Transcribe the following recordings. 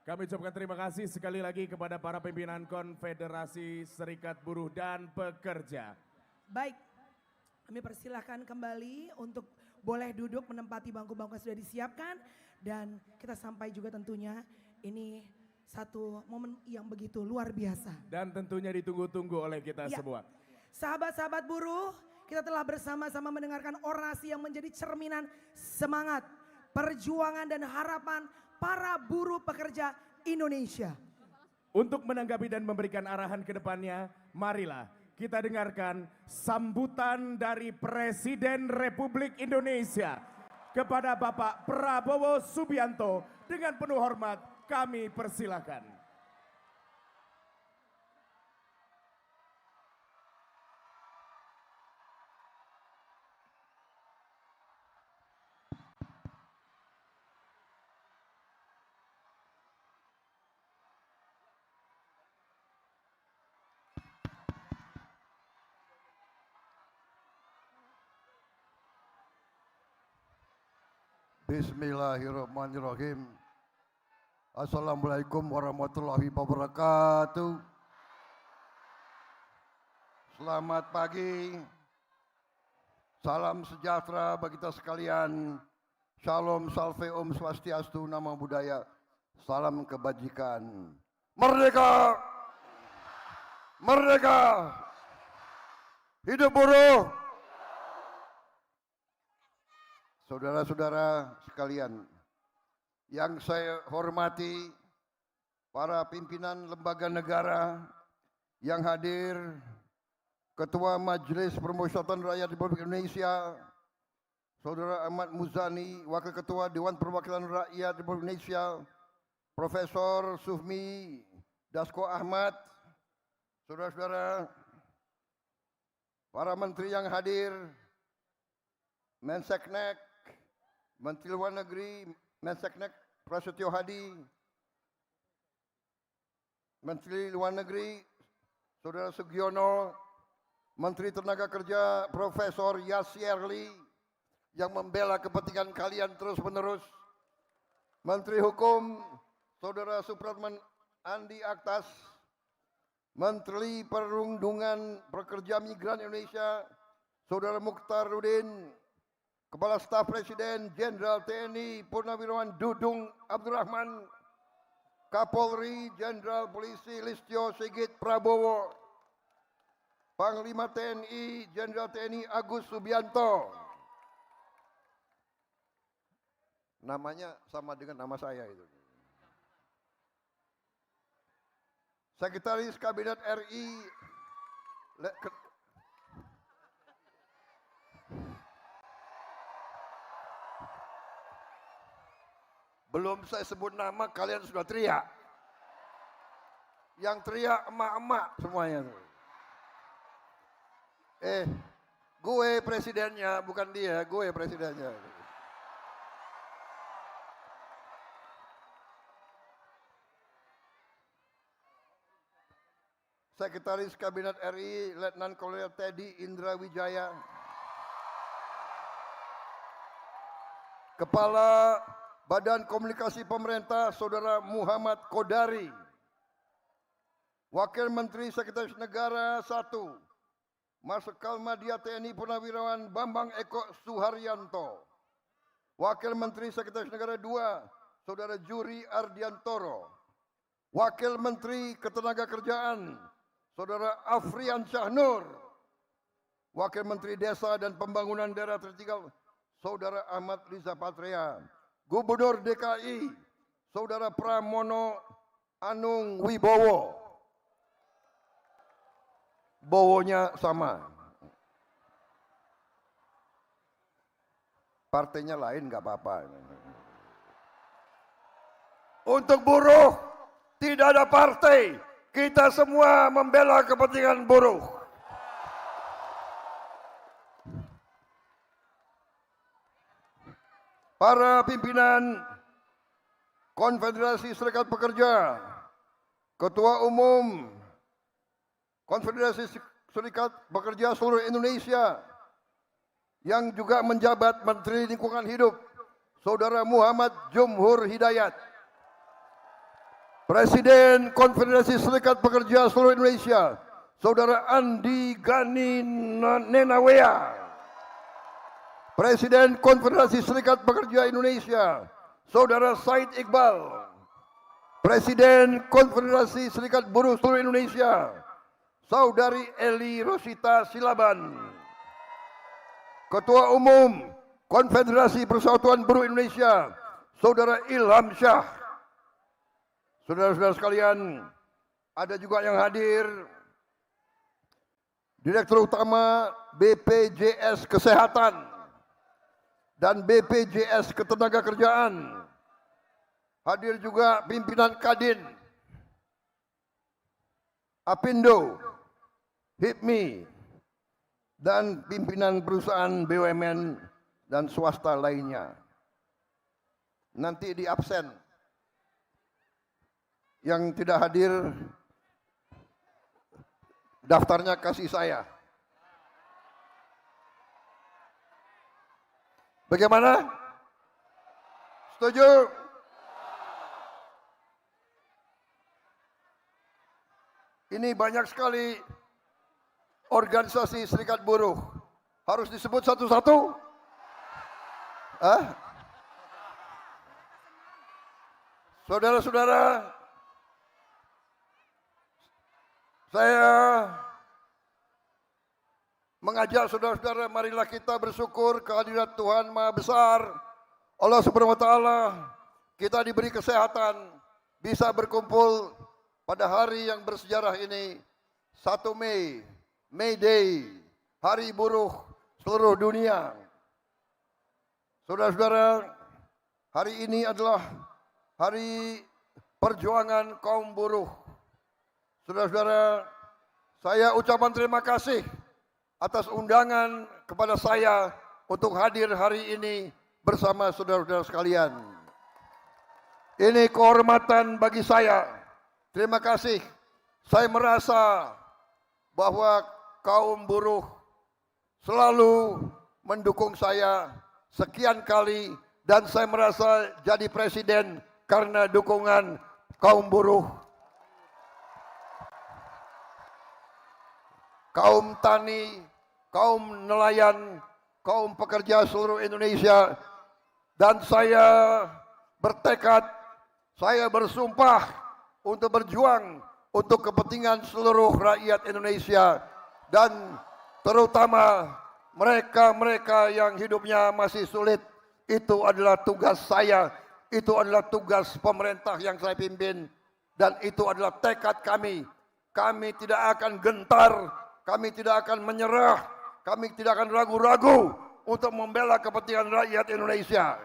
Kami ucapkan terima kasih sekali lagi kepada para pimpinan Konfederasi Serikat Buruh dan Pekerja. Baik, kami persilahkan kembali untuk boleh duduk menempati bangku-bangku yang sudah disiapkan. Dan kita sampai juga tentunya ini satu momen yang begitu luar biasa. Dan tentunya ditunggu-tunggu oleh kita semua. Sahabat-sahabat buruh, kita telah bersama-sama mendengarkan orasi yang menjadi cerminan semangat, perjuangan dan harapan para buruh pekerja Indonesia. Untuk menanggapi dan memberikan arahan ke depannya, marilah kita dengarkan sambutan dari Presiden Republik Indonesia kepada Bapak Prabowo Subianto. Dengan penuh hormat kami persilakan. Bismillahirrahmanirrahim. Assalamualaikum warahmatullahi wabarakatuh. Selamat pagi. Salam sejahtera bagi kita sekalian. Shalom, salve, om swastiastu, namo buddhaya. Salam kebajikan. Merdeka! Merdeka! Hidup buruh! Saudara-saudara sekalian, yang saya hormati, para pimpinan lembaga negara yang hadir, Ketua Majelis Permusyawaratan Rakyat Republik Indonesia, Saudara Ahmad Muzani, Wakil Ketua Dewan Perwakilan Rakyat Republik Indonesia, Profesor Sufmi Dasko Ahmad, saudara-saudara, para menteri yang hadir, Menseknek, Menteri Luar Negeri, Menseknek Prasetyo Hadi, Menteri Luar Negeri, Saudara Sugiono, Menteri Tenaga Kerja Profesor Yasierli, yang membela kepentingan kalian terus-menerus, Menteri Hukum, Saudara Supratman Andi Aktas, Menteri Perlindungan Pekerja Migran Indonesia, Saudara Mukhtar Rudin, Kepala Staf Presiden Jenderal TNI Purnawirawan Dudung Abdurrahman, Kapolri Jenderal Polisi Listio Sigit Prabowo, Panglima TNI Jenderal TNI Agus Subianto. Namanya sama dengan nama saya itu. Sekretaris Kabinet RI belum saya sebut nama, kalian sudah teriak. Yang teriak emak-emak semuanya. Gue presidennya, bukan dia, gue presidennya. Sekretaris Kabinet RI Letnan Kolonel Teddy Indra Wijaya. Kepala Badan Komunikasi Pemerintah Saudara Muhammad Kodari. Wakil Menteri Sekretaris Negara 1 Marsikal Madya TNI Purnawirawan Bambang Eko Suharyanto. Wakil Menteri Sekretaris Negara 2 Saudara Juri Ardiantoro. Wakil Menteri Ketenagakerjaan Saudara Afrian Syahnur. Wakil Menteri Desa dan Pembangunan Daerah Tertinggal Saudara Ahmad Riza Patria. Gubernur DKI Saudara Pramono Anung Wibowo. Bowonya sama. Partainya lain nggak apa-apa. Untuk buruh tidak ada partai. Kita semua membela kepentingan buruh. Para pimpinan Konfederasi Serikat Pekerja, Ketua Umum Konfederasi Serikat Pekerja seluruh Indonesia, yang juga menjabat Menteri Lingkungan Hidup, Saudara Muhammad Jumhur Hidayat. Presiden Konfederasi Serikat Pekerja seluruh Indonesia, Saudara Andi Gani Nenawea. Presiden Konfederasi Serikat Pekerja Indonesia, Saudara Said Iqbal. Presiden Konfederasi Serikat Buruh seluruh Indonesia, Saudari Eli Rosita Silaban. Ketua Umum Konfederasi Persatuan Buruh Indonesia, Saudara Ilham Syah. Saudara-saudara sekalian, ada juga yang hadir Direktur Utama BPJS Kesehatan dan BPJS Ketenagakerjaan. Hadir juga pimpinan Kadin, Apindo, HIPMI, dan pimpinan perusahaan BUMN dan swasta lainnya. Nanti di absen. Yang tidak hadir, daftarnya kasih saya. Bagaimana? Setuju? Ini banyak sekali organisasi serikat buruh. Harus disebut satu-satu? Saudara-saudara, saya mengajak saudara-saudara, marilah kita bersyukur kehadirat Tuhan Maha Besar, Allah Subhanahu wa Ta'ala. Kita diberi kesehatan, bisa berkumpul pada hari yang bersejarah ini, 1 Mei, May Day, Hari Buruh seluruh dunia. Saudara-saudara, hari ini adalah hari perjuangan kaum buruh. Saudara-saudara, saya ucapan terima kasih atas undangan kepada saya untuk hadir hari ini bersama saudara-saudara sekalian. Ini kehormatan bagi saya. Terima kasih. Saya merasa bahwa kaum buruh selalu mendukung saya sekian kali dan saya merasa jadi presiden karena dukungan kaum buruh. Kaum tani, kaum nelayan, kaum pekerja seluruh Indonesia, dan saya bertekad, saya bersumpah untuk berjuang untuk kepentingan seluruh rakyat Indonesia dan terutama mereka-mereka yang hidupnya masih sulit. Itu adalah tugas saya, itu adalah tugas pemerintah yang saya pimpin, dan itu adalah tekad kami. Kami tidak akan gentar, kami tidak akan menyerah, kami tidak akan ragu-ragu untuk membela kepentingan rakyat Indonesia.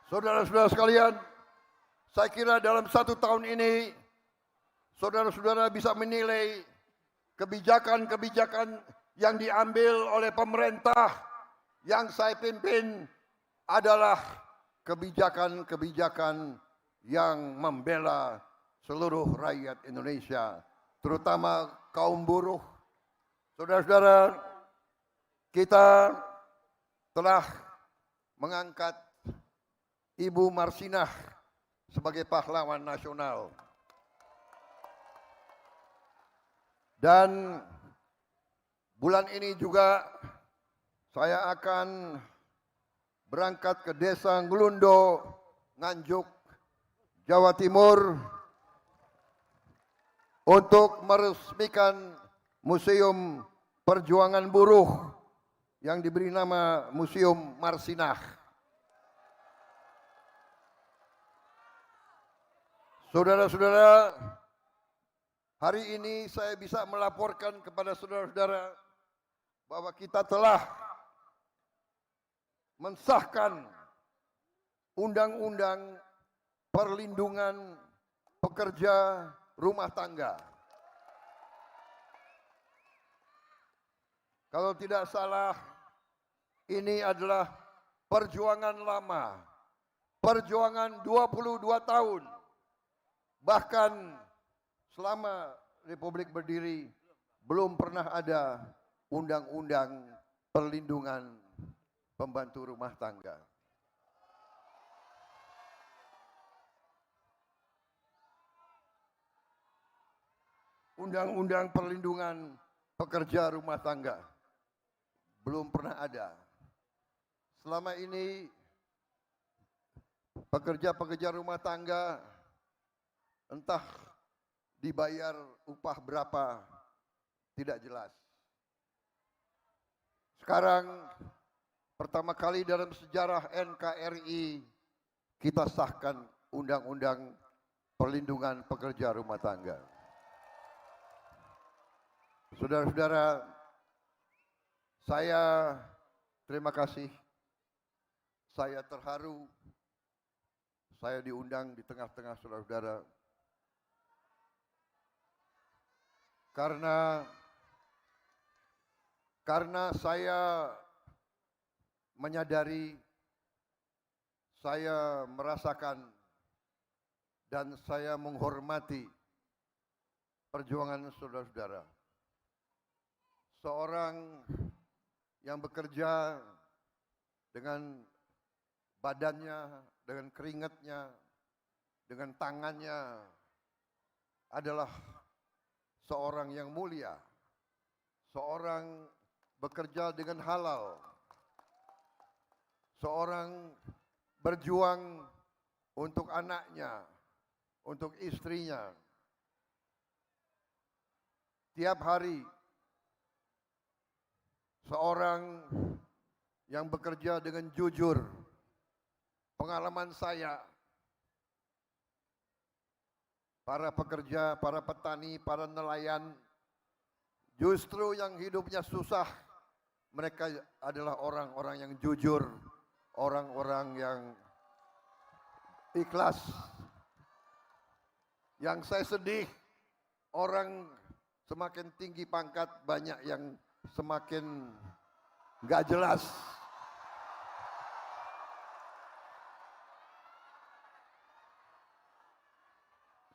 Saudara-saudara sekalian, saya kira dalam 1 tahun ini, saudara-saudara bisa menilai kebijakan-kebijakan yang diambil oleh pemerintah yang saya pimpin adalah kebijakan-kebijakan yang membela seluruh rakyat Indonesia, terutama kaum buruh. Saudara-saudara, kita telah mengangkat Ibu Marsinah sebagai pahlawan nasional. Dan bulan ini juga saya akan berangkat ke Desa Nglundo, Nganjuk, Jawa Timur untuk meresmikan Museum Perjuangan Buruh yang diberi nama Museum Marsinah. Saudara-saudara, hari ini saya bisa melaporkan kepada saudara-saudara bahwa kita telah mensahkan Undang-Undang Perlindungan Pekerja Rumah Tangga. Kalau tidak salah, ini adalah perjuangan lama, perjuangan 22 tahun. Bahkan selama Republik berdiri, belum pernah ada undang-undang perlindungan pembantu rumah tangga. undang-undang perlindungan pekerja rumah tangga. Belum pernah ada. Selama ini pekerja-pekerja rumah tangga entah dibayar upah berapa tidak jelas. Sekarang pertama kali dalam sejarah NKRI kita sahkan undang-undang perlindungan pekerja rumah tangga. Saudara-saudara, saya terima kasih. Saya terharu. Saya diundang di tengah-tengah saudara-saudara. Karena saya menyadari, saya merasakan dan saya menghormati perjuangan saudara-saudara. Seorang yang bekerja dengan badannya, dengan keringatnya, dengan tangannya adalah seorang yang mulia. Seorang bekerja dengan halal. Seorang berjuang untuk anaknya, untuk istrinya. Tiap hari seorang yang bekerja dengan jujur. Pengalaman saya, para pekerja, para petani, para nelayan, justru yang hidupnya susah, mereka adalah orang-orang yang jujur, orang-orang yang ikhlas. Yang saya sedih, orang semakin tinggi pangkat, banyak yang semakin nggak jelas.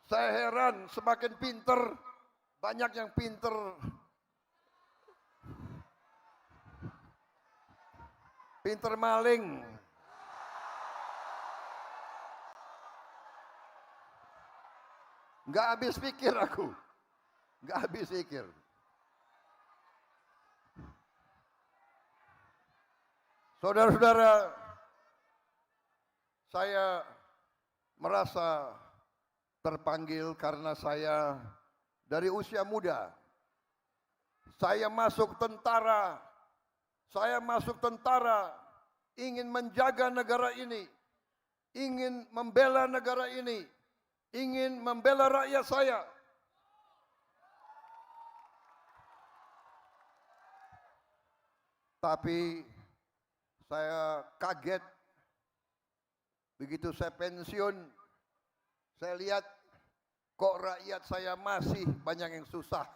Saya heran, semakin pinter, banyak yang pinter. Pinter maling. Nggak habis pikir aku. Nggak habis pikir. Saudara-saudara, saya merasa terpanggil karena saya dari usia muda. Saya masuk tentara, ingin menjaga negara ini, ingin membela negara ini, ingin membela rakyat saya. Tapi saya kaget begitu saya pensiun, saya lihat kok rakyat saya masih banyak yang susah.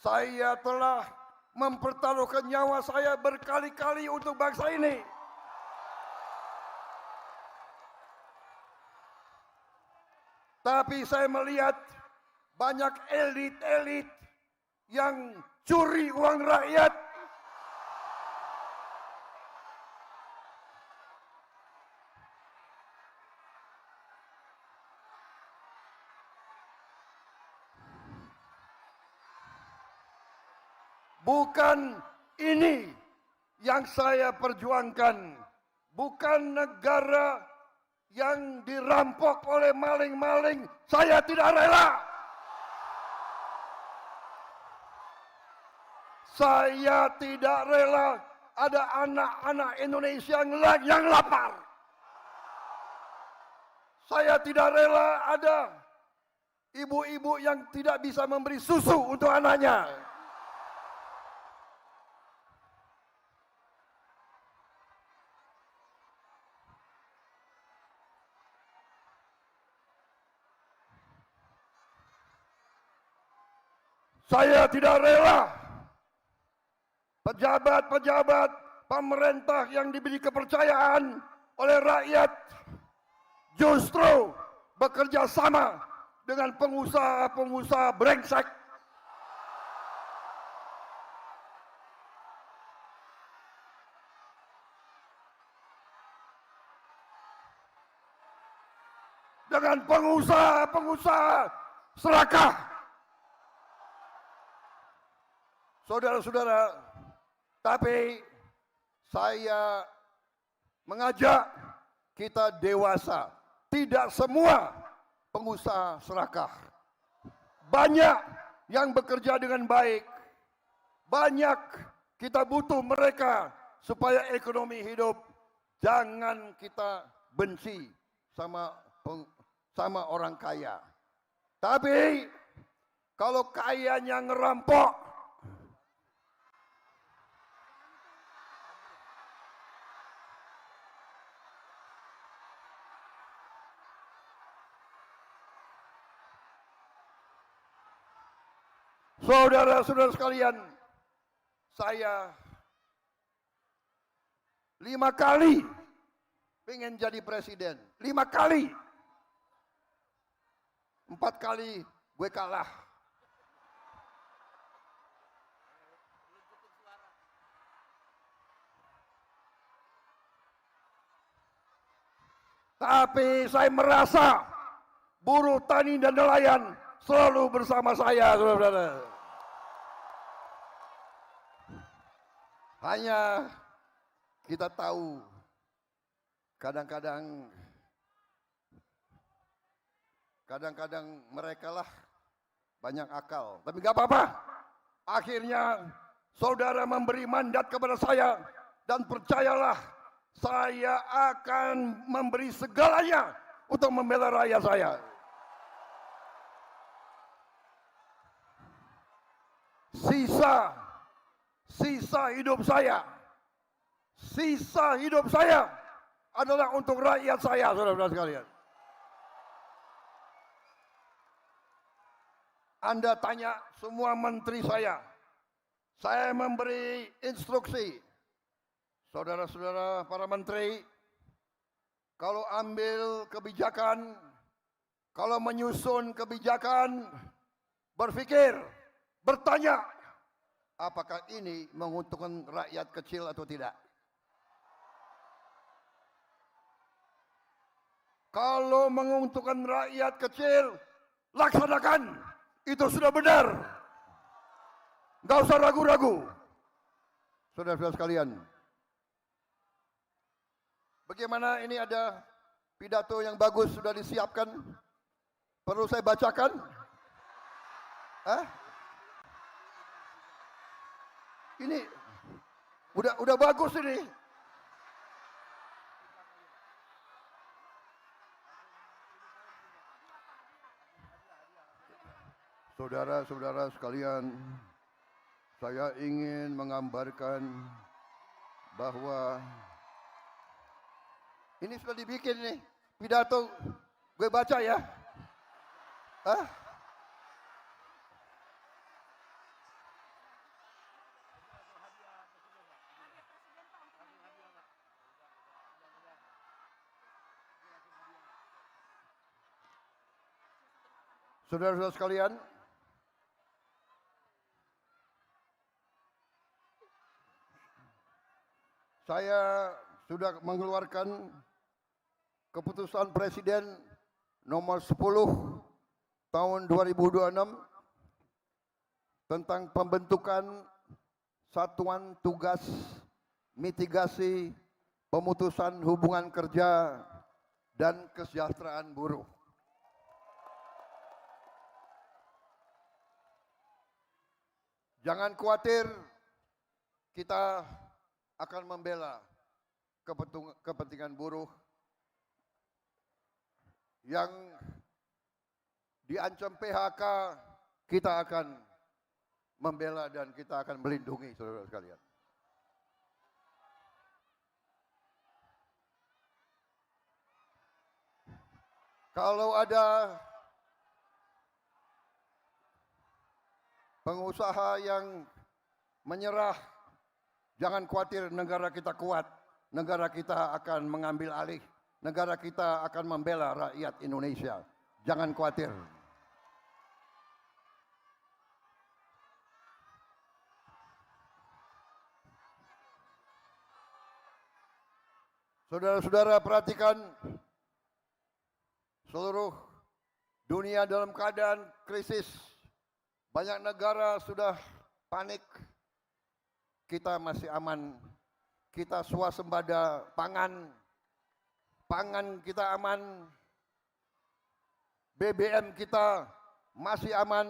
Saya telah mempertaruhkan nyawa saya berkali-kali untuk bangsa ini. Tapi saya melihat banyak elit-elit yang curi uang rakyat. Bukan ini yang saya perjuangkan. Bukan negara yang dirampok oleh maling-maling. Saya tidak rela. Saya tidak rela ada anak-anak Indonesia yang lapar. Saya tidak rela ada ibu-ibu yang tidak bisa memberi susu untuk anaknya. Saya tidak rela pejabat-pejabat pemerintah yang diberi kepercayaan oleh rakyat justru bekerja sama dengan pengusaha-pengusaha brengsek. dengan pengusaha-pengusaha serakah. Saudara-saudara, tapi saya mengajak kita dewasa. Tidak semua pengusaha serakah. Banyak yang bekerja dengan baik. Banyak kita butuh mereka supaya ekonomi hidup. Jangan kita benci sama orang kaya. Tapi kalau kayanya ngerampok, saudara-saudara sekalian, saya 5 kali pengen jadi presiden. 5 kali. 4 kali gue kalah. Tapi saya merasa buruh, tani, dan nelayan selalu bersama saya, saudara-saudara. Hanya kita tahu kadang-kadang mereka lah banyak akal. Tapi gak apa-apa. Akhirnya saudara memberi mandat kepada saya. Dan percayalah, saya akan memberi segalanya untuk membela rakyat saya. Sisa hidup saya adalah untuk rakyat saya, saudara-saudara sekalian. Anda tanya semua menteri saya memberi instruksi. Saudara-saudara para menteri, kalau ambil kebijakan, kalau menyusun kebijakan, berpikir, bertanya, apakah ini menguntungkan rakyat kecil atau tidak? Kalau menguntungkan rakyat kecil, laksanakan. Itu sudah benar. Nggak usah ragu-ragu. Saudara-saudara sekalian, bagaimana ini ada pidato yang bagus sudah disiapkan? Perlu saya bacakan? Hah? Ini udah bagus ini. Saudara-saudara sekalian, saya ingin menggambarkan bahwa ini sudah dibikin nih pidato, gue baca ya. Hah? Saudara-saudara sekalian, saya sudah mengeluarkan keputusan Presiden nomor 10 tahun 2026 tentang pembentukan Satuan Tugas Mitigasi Pemutusan Hubungan Kerja dan Kesejahteraan Buruh. Jangan khawatir, kita akan membela kepentingan buruh yang diancam PHK. Kita akan membela dan kita akan melindungi, saudara sekalian. Kalau ada pengusaha yang menyerah, jangan khawatir, negara kita kuat. Negara kita akan mengambil alih. Negara kita akan membela rakyat Indonesia. Jangan khawatir. Saudara-saudara perhatikan, seluruh dunia dalam keadaan krisis. Banyak negara sudah panik. Kita masih aman. Kita swasembada pangan. Pangan kita aman. BBM kita masih aman.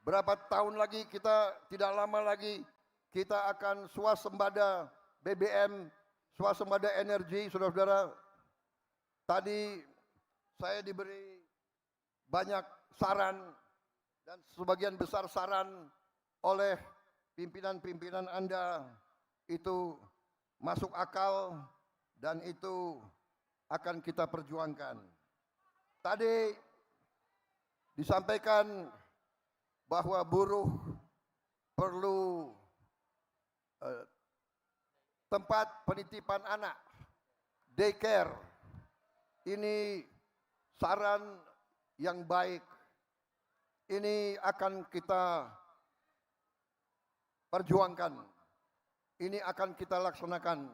Berapa tahun lagi tidak lama lagi kita akan swasembada BBM, swasembada energi, saudara-saudara. Tadi saya diberi banyak saran dan sebagian besar saran oleh pimpinan-pimpinan Anda itu masuk akal dan itu akan kita perjuangkan. Tadi disampaikan bahwa buruh perlu tempat penitipan anak, daycare. Ini saran yang baik. Ini akan kita perjuangkan. Ini akan kita laksanakan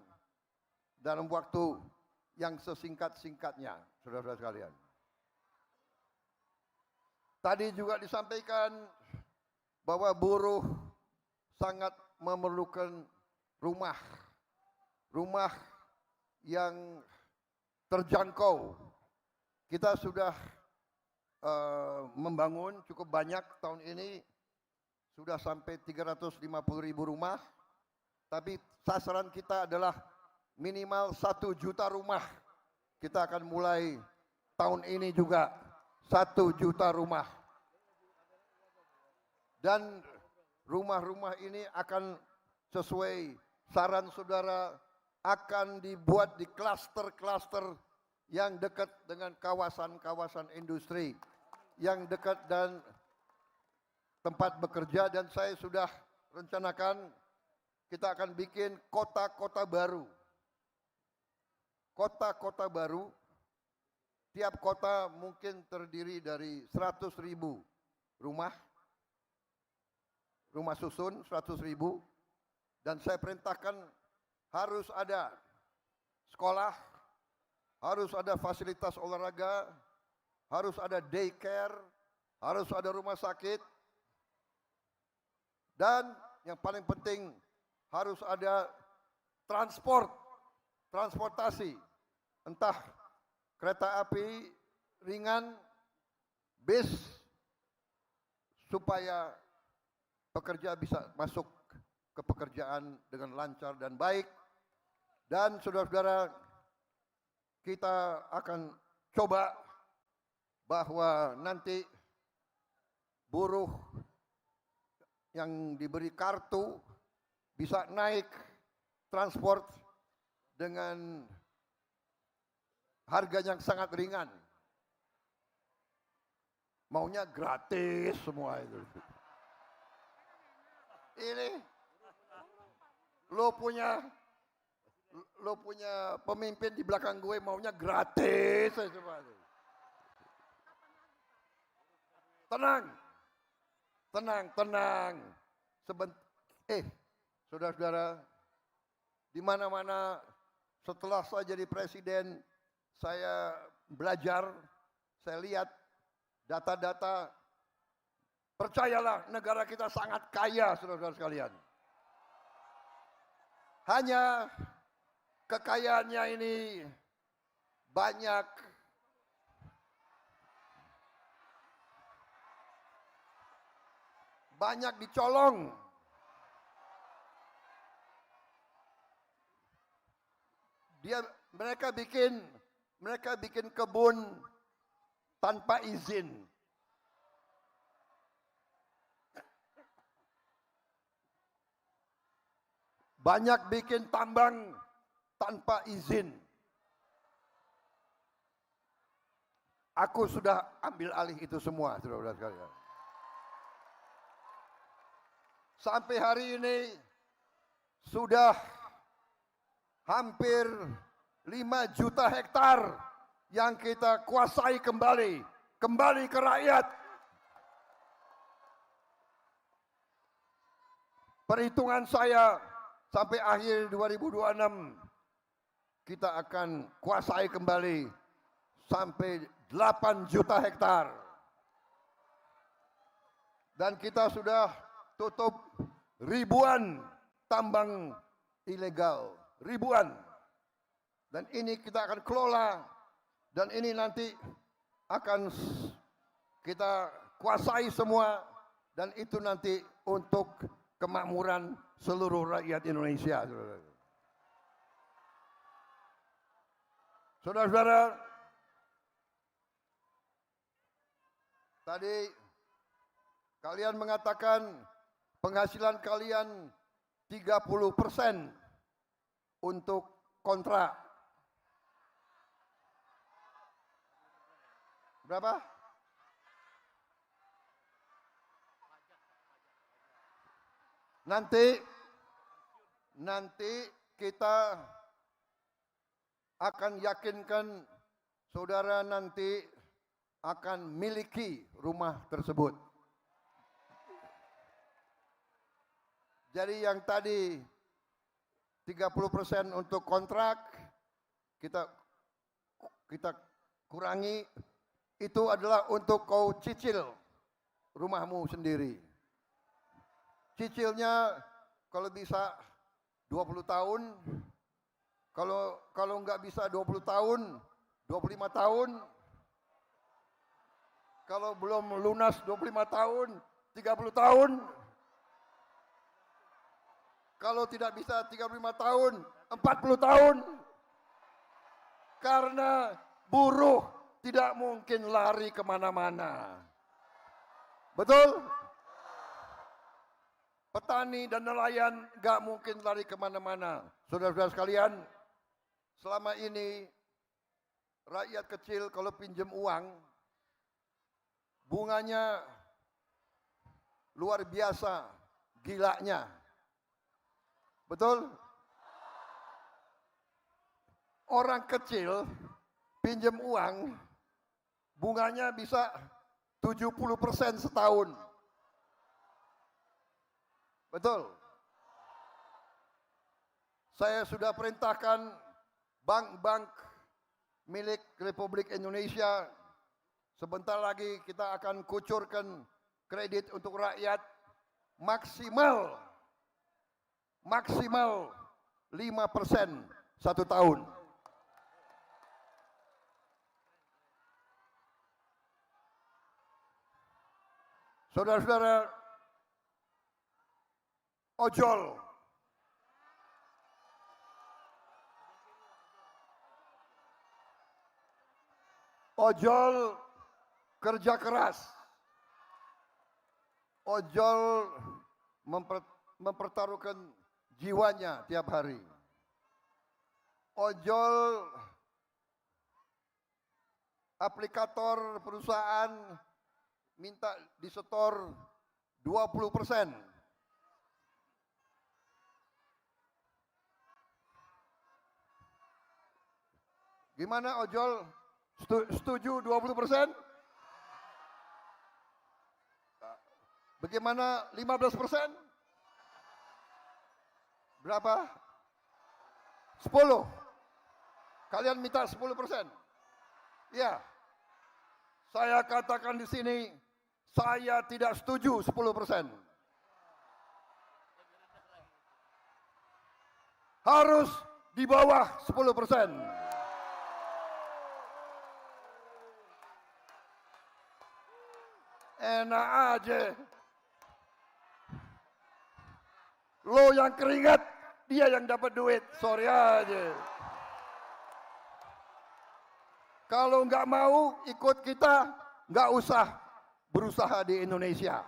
dalam waktu yang sesingkat-singkatnya, saudara-saudara sekalian. Tadi juga disampaikan bahwa buruh sangat memerlukan rumah yang terjangkau. Kita sudah membangun cukup banyak tahun ini, sudah sampai 350.000 rumah, tapi sasaran kita adalah minimal 1 juta rumah. Kita akan mulai tahun ini juga 1 juta rumah. Dan rumah-rumah ini akan sesuai saran saudara, akan dibuat di klaster-klaster yang dekat dengan kawasan-kawasan industri, yang dekat dan tempat bekerja. Dan saya sudah rencanakan kita akan bikin kota-kota baru. Kota-kota baru, tiap kota mungkin terdiri dari 100.000 rumah susun 100.000, dan saya perintahkan harus ada sekolah, harus ada fasilitas olahraga, harus ada daycare, harus ada rumah sakit, dan yang paling penting harus ada transportasi, entah kereta api ringan, bis, supaya pekerja bisa masuk ke pekerjaan dengan lancar dan baik. Dan saudara-saudara, kita akan coba bahwa nanti buruh yang diberi kartu bisa naik transport dengan harga yang sangat ringan. Maunya gratis semua itu. Ini lo punya pemimpin di belakang gue maunya gratis semua. Tenang. Saudara-saudara, di mana-mana setelah saya jadi presiden, saya belajar, saya lihat data-data. Percayalah, negara kita sangat kaya, saudara-saudara sekalian. Hanya kekayaannya ini banyak dicolong. Mereka bikin kebun tanpa izin. Banyak bikin tambang tanpa izin. Aku sudah ambil alih itu semua, saudara-saudara sekalian. Sampai hari ini sudah hampir 5 juta hektar yang kita kuasai kembali ke rakyat. Perhitungan saya sampai akhir 2026 kita akan kuasai kembali sampai 8 juta hektar. Dan kita sudah tutup ribuan tambang ilegal, ribuan. Dan ini kita akan kelola, dan ini nanti akan kita kuasai semua, dan itu nanti untuk kemakmuran seluruh rakyat Indonesia. Saudara-saudara, tadi kalian mengatakan penghasilan kalian 30% untuk kontrak. Berapa? Nanti kita akan yakinkan saudara nanti akan miliki rumah tersebut. Jadi yang tadi 30% untuk kontrak kita kurangi, itu adalah untuk kau cicil rumahmu sendiri. Cicilnya kalau bisa 20 tahun, kalau nggak bisa 20 tahun, 25 tahun, kalau belum lunas 25 tahun, 30 tahun, kalau tidak bisa 35 tahun, 40 tahun, karena buruh tidak mungkin lari kemana-mana. Betul? Petani dan nelayan gak mungkin lari kemana-mana. Saudara-saudara sekalian, selama ini rakyat kecil kalau pinjam uang, bunganya luar biasa, gilanya. Betul? Orang kecil pinjam uang, bunganya bisa 70% setahun. Betul? Saya sudah perintahkan bank-bank milik Republik Indonesia, sebentar lagi kita akan kucurkan kredit untuk rakyat maksimal 5% satu tahun. Saudara-saudara, ojol kerja keras, ojol mempertaruhkan jiwanya tiap hari, ojol aplikator perusahaan minta disetor 20%. Gimana ojol? Setuju 20%? Bagaimana 15%? Berapa? 10. Kalian minta 10%? Ya. Saya katakan di sini, saya tidak setuju 10%. Harus di bawah 10%. Enak aja. Lo yang keringat, dia yang dapat duit. Sorry aja. Kalau nggak mau ikut kita, nggak usah berusaha di Indonesia.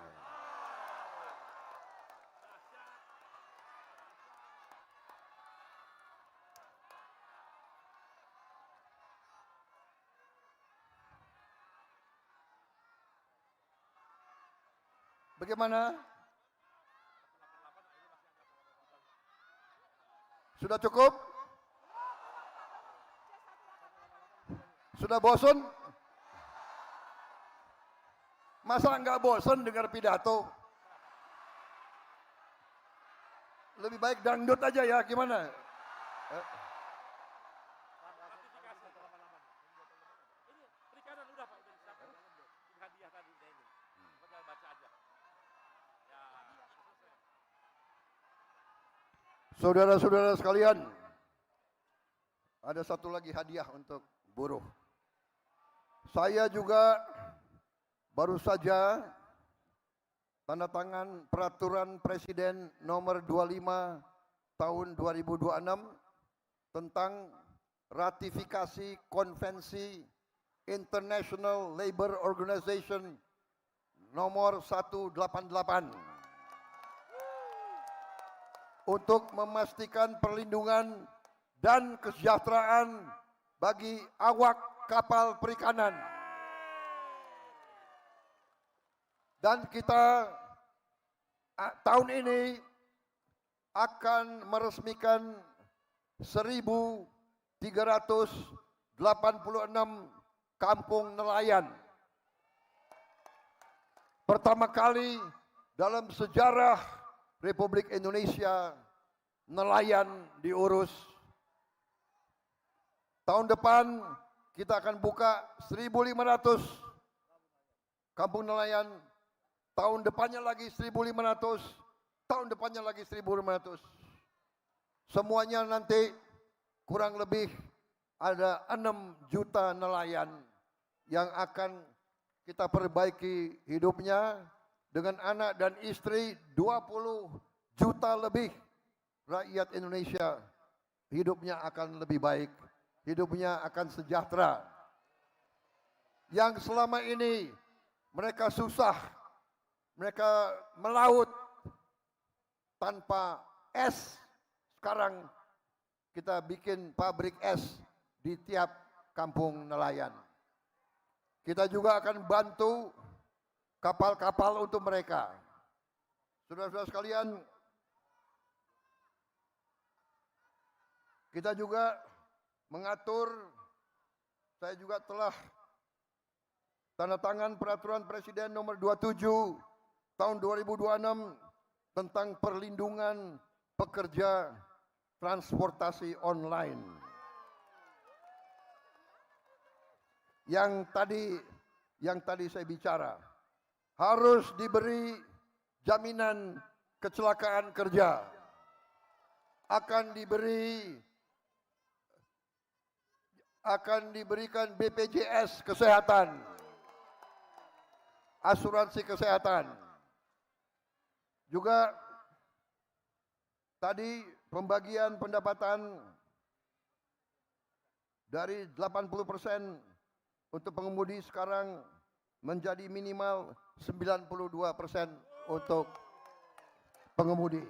Bagaimana? Sudah cukup? Sudah bosan? Masa nggak bosan dengar pidato? Lebih baik dangdut aja ya, gimana? Saudara-saudara sekalian, ada satu lagi hadiah untuk buruh. Saya juga baru saja tanda tangan peraturan Presiden nomor 25 tahun 2026 tentang ratifikasi konvensi International Labour Organization nomor 188 untuk memastikan perlindungan dan kesejahteraan bagi awak kapal perikanan. Dan kita tahun ini akan meresmikan 1.386 kampung nelayan. Pertama kali dalam sejarah Republik Indonesia nelayan diurus. Tahun depan kita akan buka 1.500 kampung nelayan. Tahun depannya lagi 1.500. Tahun depannya lagi 1.500. Semuanya nanti kurang lebih ada 6 juta nelayan yang akan kita perbaiki hidupnya. Dengan anak dan istri 20 juta lebih rakyat Indonesia hidupnya akan lebih baik, hidupnya akan sejahtera. Yang selama ini mereka susah, mereka melaut tanpa es, sekarang kita bikin pabrik es di tiap kampung nelayan. Kita juga akan bantu kapal-kapal untuk mereka. Saudara-saudara sekalian, kita juga mengatur, saya juga telah tanda tangan peraturan Presiden nomor 27 tahun 2026 tentang perlindungan pekerja transportasi online. Yang tadi saya bicara, harus diberi jaminan kecelakaan kerja, akan diberikan BPJS kesehatan, asuransi kesehatan. Juga tadi pembagian pendapatan dari 80% untuk pengemudi sekarang menjadi minimal 92% untuk pengemudi.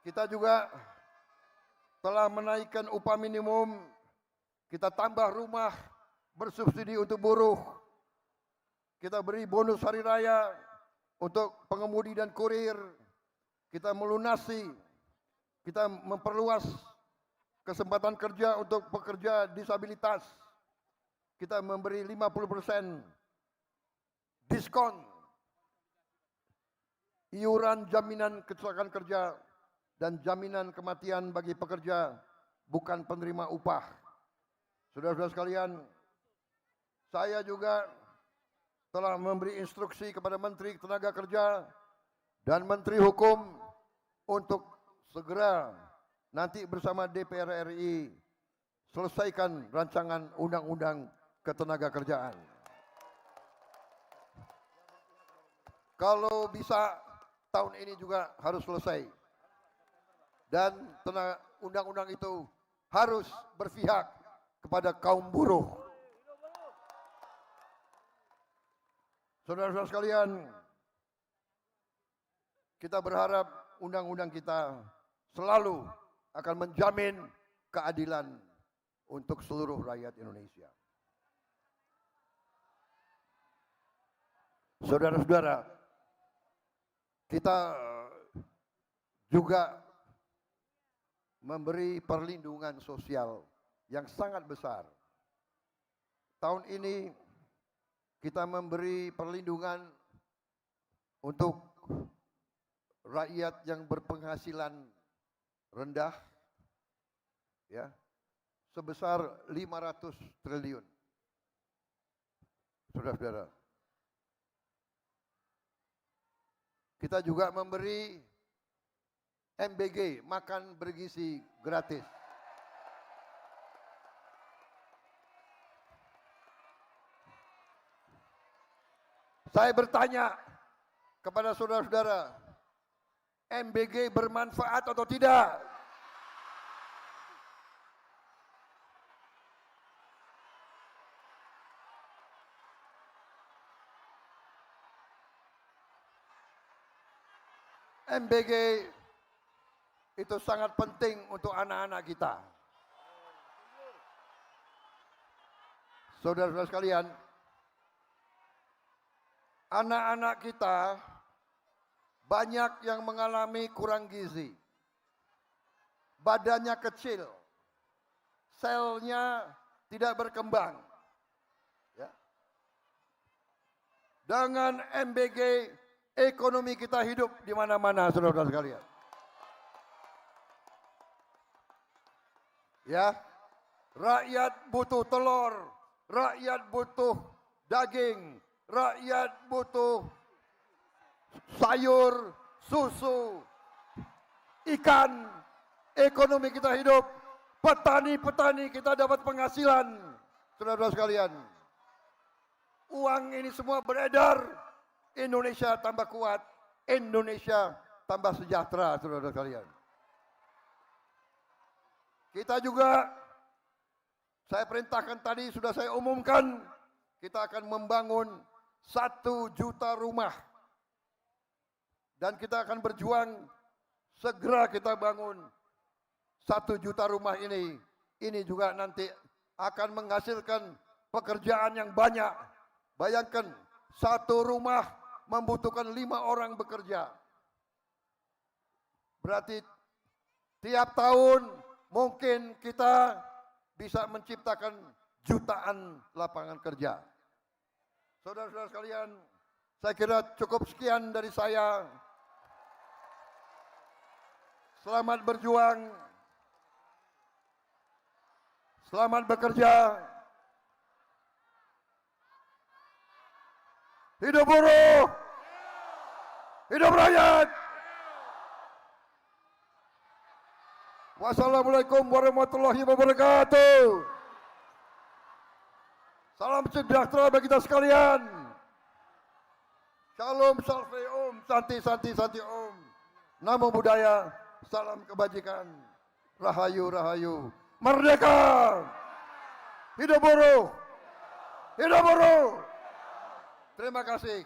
Kita juga telah menaikkan upah minimum, kita tambah rumah bersubsidi untuk buruh, kita beri bonus hari raya untuk pengemudi dan kurir, kita melunasi, kita memperluas kesempatan kerja untuk pekerja disabilitas. Kita memberi 50% diskon iuran jaminan kecelakaan kerja dan jaminan kematian bagi pekerja bukan penerima upah. Saudara-saudara sekalian, saya juga telah memberi instruksi kepada Menteri Tenaga Kerja dan Menteri Hukum untuk segera nanti bersama DPR RI selesaikan rancangan undang-undang ketenagakerjaan. Kalau bisa tahun ini juga harus selesai. Dan undang-undang itu harus berpihak kepada kaum buruh. Saudara-saudara sekalian, kita berharap undang-undang kita selalu akan menjamin keadilan untuk seluruh rakyat Indonesia. Saudara-saudara, kita juga memberi perlindungan sosial yang sangat besar. Tahun ini kita memberi perlindungan untuk rakyat yang berpenghasilan rendah, ya, sebesar 500 triliun. Saudara-saudara, kita juga memberi MBG, makan bergizi gratis. Saya bertanya kepada saudara-saudara, MBG bermanfaat atau tidak? MBG itu sangat penting untuk anak-anak kita. Saudara-saudara sekalian, anak-anak kita banyak yang mengalami kurang gizi. Badannya kecil, selnya tidak berkembang. Ya. Dengan MBG, ekonomi kita hidup di mana-mana, saudara-saudara sekalian. Ya, rakyat butuh telur, rakyat butuh daging, rakyat butuh sayur, susu, ikan, ekonomi kita hidup, petani-petani kita dapat penghasilan, saudara-saudara sekalian. Uang ini semua beredar, Indonesia tambah kuat, Indonesia tambah sejahtera, saudara-saudara sekalian. Kita juga, saya perintahkan tadi, sudah saya umumkan, kita akan membangun 1 juta rumah. Dan kita akan berjuang, segera kita bangun 1 juta rumah ini. Ini juga nanti akan menghasilkan pekerjaan yang banyak. Bayangkan, 1 rumah membutuhkan 5 orang bekerja. Berarti tiap tahun mungkin kita bisa menciptakan jutaan lapangan kerja. Saudara-saudara sekalian, saya kira cukup sekian dari saya. Selamat berjuang. Selamat bekerja. Hidup buruh. Hidup rakyat. Wassalamualaikum warahmatullahi wabarakatuh. Salam sejahtera bagi kita sekalian. Shalom, salve om, santi, santi, santi om. Namo Buddhaya, salam kebajikan. Rahayu, rahayu. Merdeka. Hidup buruh. Hidup buruh. Terima kasih.